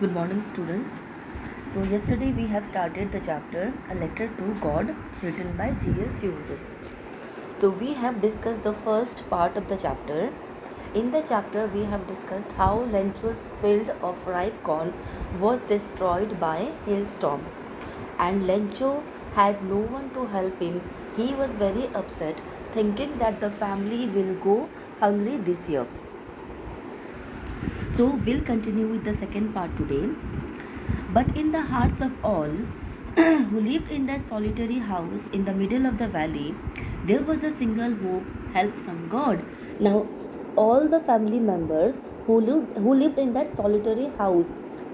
Good morning, students. So, yesterday we have started the chapter A Letter to God written by G.L. Fieldus. So, we have discussed the first part of the chapter. In the chapter, we have discussed how Lencho's field of ripe corn was destroyed by hailstorm, and Lencho had no one to help him. He was very upset, thinking that the family will go hungry this year. So, we'll continue with the second part today. But in the hearts of all who lived in that solitary house in the middle of the valley, there was a single hope, help from God. Now, all the family members who lived in that solitary house,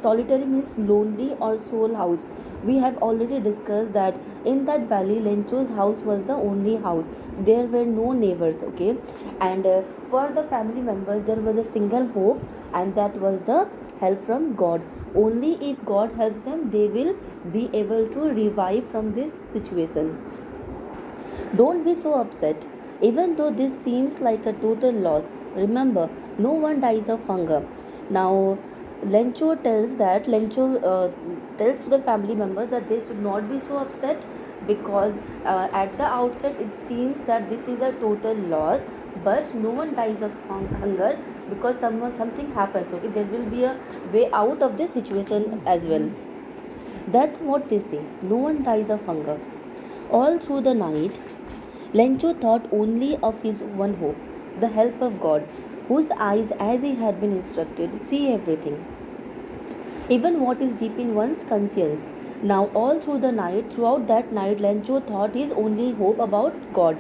solitary means lonely or soul house. We have already discussed that in that valley, Lencho's house was the only house. There were no neighbors, okay? And for the family members, there was a single hope, and that was the help from God. Only if God helps them, they will be able to revive from this situation. Don't be so upset. Even though this seems like a total loss, remember, no one dies of hunger. Now, Lencho tells to the family members that they should not be so upset because at the outset it seems that this is a total loss, but no one dies of hunger because something happens. Okay, there will be a way out of this situation as well. That's what they say. No one dies of hunger. All through the night, Lencho thought only of his one hope, the help of God, whose eyes, as he had been instructed, see everything, even what is deep in one's conscience. Now, all through the night, throughout that night, Lencho thought his only hope about God.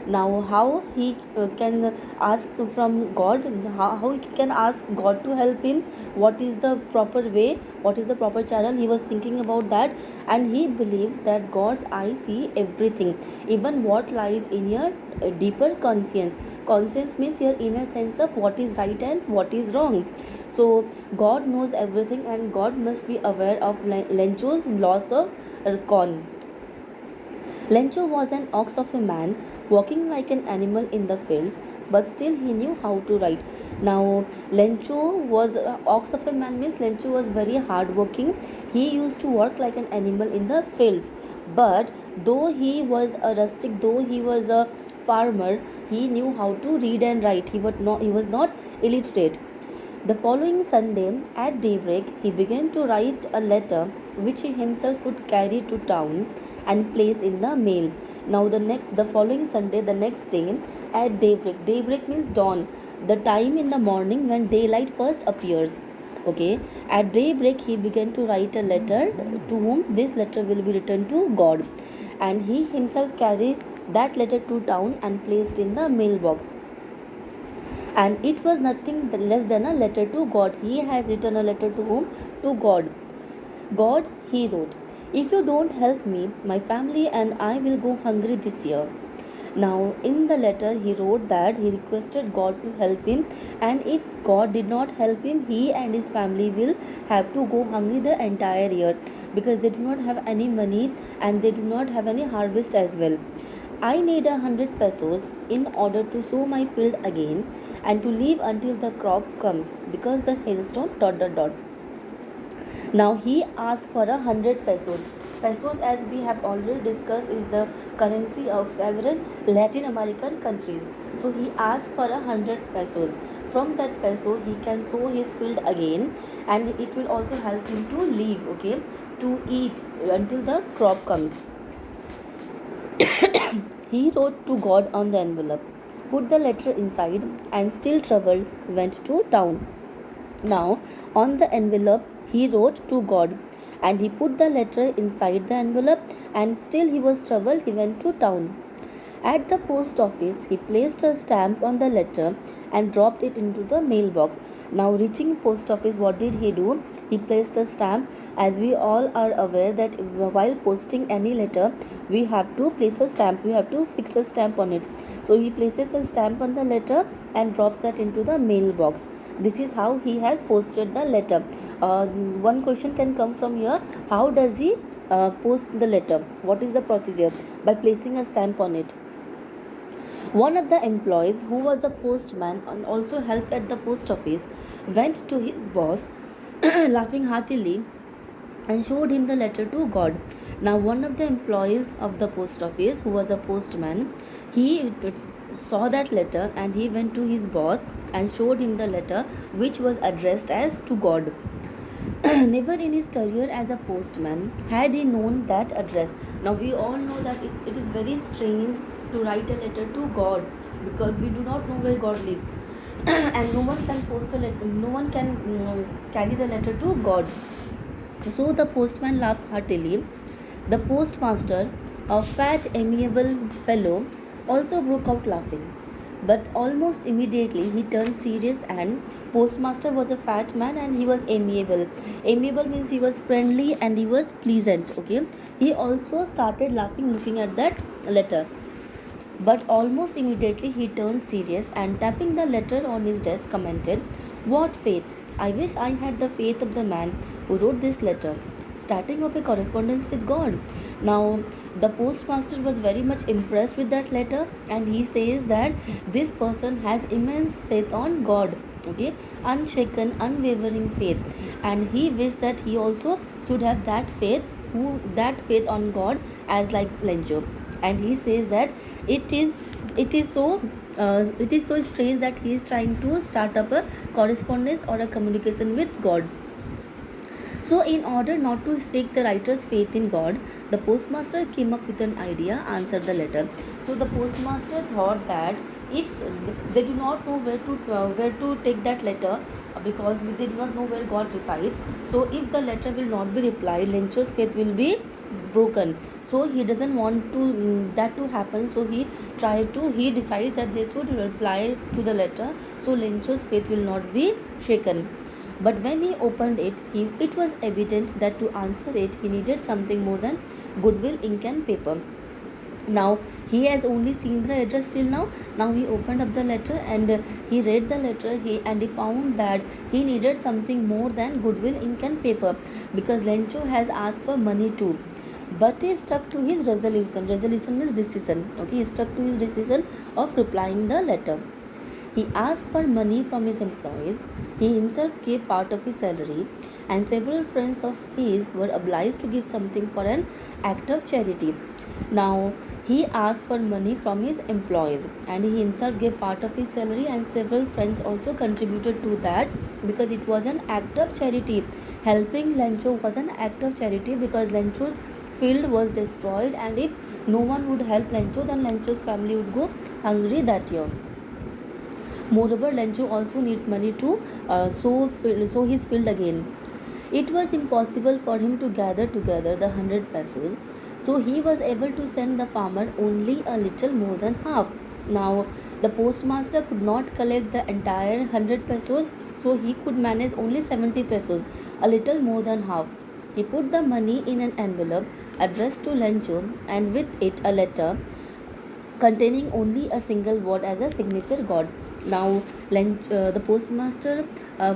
Now, how he can ask from God, how he can ask God to help him, what is the proper way, what is the proper channel, he was thinking about that, and he believed that God's eyes see everything, even what lies in your deeper conscience. Conscience means your inner sense of what is right and what is wrong. So God knows everything, and God must be aware of Lencho's loss of corn. Lencho was an ox of a man, walking like an animal in the fields, but still he knew how to ride. Now, Lencho was ox of a man means Lencho was very hardworking. He used to work like an animal in the fields, but though he was a rustic, though he was a farmer, he knew how to read and write. He was not illiterate. The following Sunday, at daybreak, he began to write a letter which he himself would carry to town and place in the mail. Now, the following Sunday, the next day, at daybreak. Daybreak means dawn, the time in the morning when daylight first appears. Okay, at daybreak, he began to write a letter to whom this letter will be written to God, and he himself carried that letter to town and placed in the mailbox, and it was nothing less than a letter to God. He has written a letter to whom? To God. God, he wrote, if you don't help me, my family and I will go hungry this year. Now, in the letter, he wrote that he requested God to help him, and if God did not help him, he and his family will have to go hungry the entire year because they do not have any money and they do not have any harvest as well. I need 100 pesos in order to sow my field again and to leave until the crop comes because the hailstone dot dot dot. Now he asked for 100 pesos. Pesos, as we have already discussed, is the currency of several Latin American countries. So he asked for 100 pesos. From that peso, he can sow his field again, and it will also help him to live, okay, to eat until the crop comes. He wrote to God on the envelope, put the letter inside, and still troubled, went to town. Now, on the envelope, he wrote to God, and he put the letter inside the envelope, and still he was troubled, he went to town. At the post office, he placed a stamp on the letter and dropped it into the mailbox. Now, reaching post office, what did he do? He placed a stamp. As we all are aware that while posting any letter, we have to place a stamp. We have to fix a stamp on it. So he places a stamp on the letter and drops that into the mailbox. This is how he has posted the letter. One question can come from here: how does he post the letter? What is the procedure? By placing a stamp on it. One of the employees, who was a postman and also helped at the post office, went to his boss laughing heartily, and showed him the letter to God. Now, one of the employees of the post office, who was a postman, he saw that letter and he went to his boss and showed him the letter, which was addressed as to God. Never in his career as a postman had he known that address. Now, we all know that it is very strange to write a letter to God, because we do not know where God lives. And no one can post a letter, no one can carry the letter to God. So the postman laughs heartily. The postmaster, a fat, amiable fellow, also broke out laughing. But almost immediately he turned serious, and postmaster was a fat man and he was amiable. Amiable means he was friendly and he was pleasant. Okay. He also started laughing looking at that letter. But almost immediately he turned serious and, tapping the letter on his desk, commented, "What faith! I wish I had the faith of the man who wrote this letter, starting up a correspondence with God." Now, the postmaster was very much impressed with that letter, and he says that this person has immense faith on God. Okay, unshaken, unwavering faith, and he wished that he also should have that faith on God as like Lencho. And he says that it is it is so it is so strange that he is trying to start up a correspondence or a communication with God. So, in order not to shake the writer's faith in God, the postmaster came up with an idea, answered the letter. So, the postmaster thought that if they do not know where to take that letter, because they do not know where God resides, so if the letter will not be replied, Lencho's faith will be broken. So he doesn't want to that to happen. So he decides that they should reply to the letter, so Lencho's faith will not be shaken. But when he opened it, it was evident that to answer it, he needed something more than goodwill, ink, and paper. Now, he has only seen the address till now. Now he opened up the letter and he read the letter. He found that he needed something more than goodwill, ink, and paper, because Lencho has asked for money too. But he stuck to his resolution. Resolution means decision. Okay, he stuck to his decision of replying the letter. He asked for money from his employees. He himself gave part of his salary, and several friends of his were obliged to give something for an act of charity. Now, he asked for money from his employees, and he himself gave part of his salary, and several friends also contributed to that, because it was an act of charity. Helping Lencho was an act of charity, because Lencho's field was destroyed, and if no one would help Lencho, then Lencho's family would go hungry that year. Moreover, Lencho also needs money to sow his field again. It was impossible for him to gather together the 100 pesos, so he was able to send the farmer only a little more than half. Now, the postmaster could not collect the entire 100 pesos, so he could manage only 70 pesos, a little more than half. He put the money in an envelope addressed to Lencho, and with it a letter containing only a single word as a signature, God. Now, the postmaster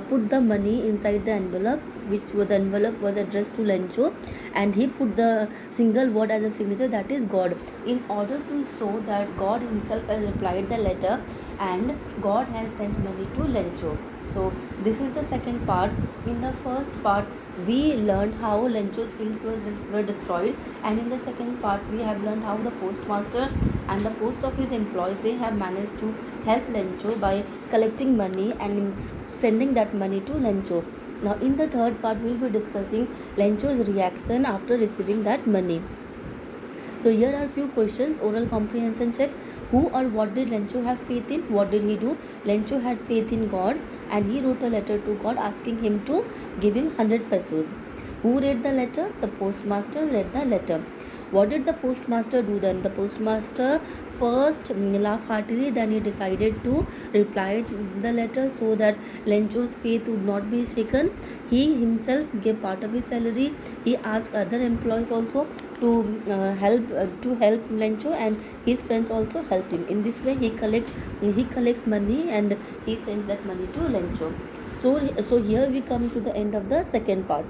put the money inside the envelope, the envelope was addressed to Lencho, and he put the single word as a signature, that is God, in order to show that God himself has replied the letter and God has sent money to Lencho. So this is the second part. In the first part, we learned how Lencho's fields were destroyed, and in the second part, we have learned how the postmaster and the post office employees, they have managed to help Lencho by collecting money and sending that money to Lencho. Now, in the third part, we will be discussing Lencho's reaction after receiving that money. So here are few questions, oral comprehension check. Who or what did Lencho have faith in? What did he do? Lencho had faith in God, and he wrote a letter to God asking him to give him 100 pesos. Who read the letter? The postmaster read the letter. What did the postmaster do then? The postmaster first laughed heartily, then he decided to reply the letter so that Lencho's faith would not be shaken. He himself gave part of his salary. He asked other employees also to help Lencho, and his friends also helped him. In this way, he collects money and he sends that money to Lencho. So here we come to the end of the second part.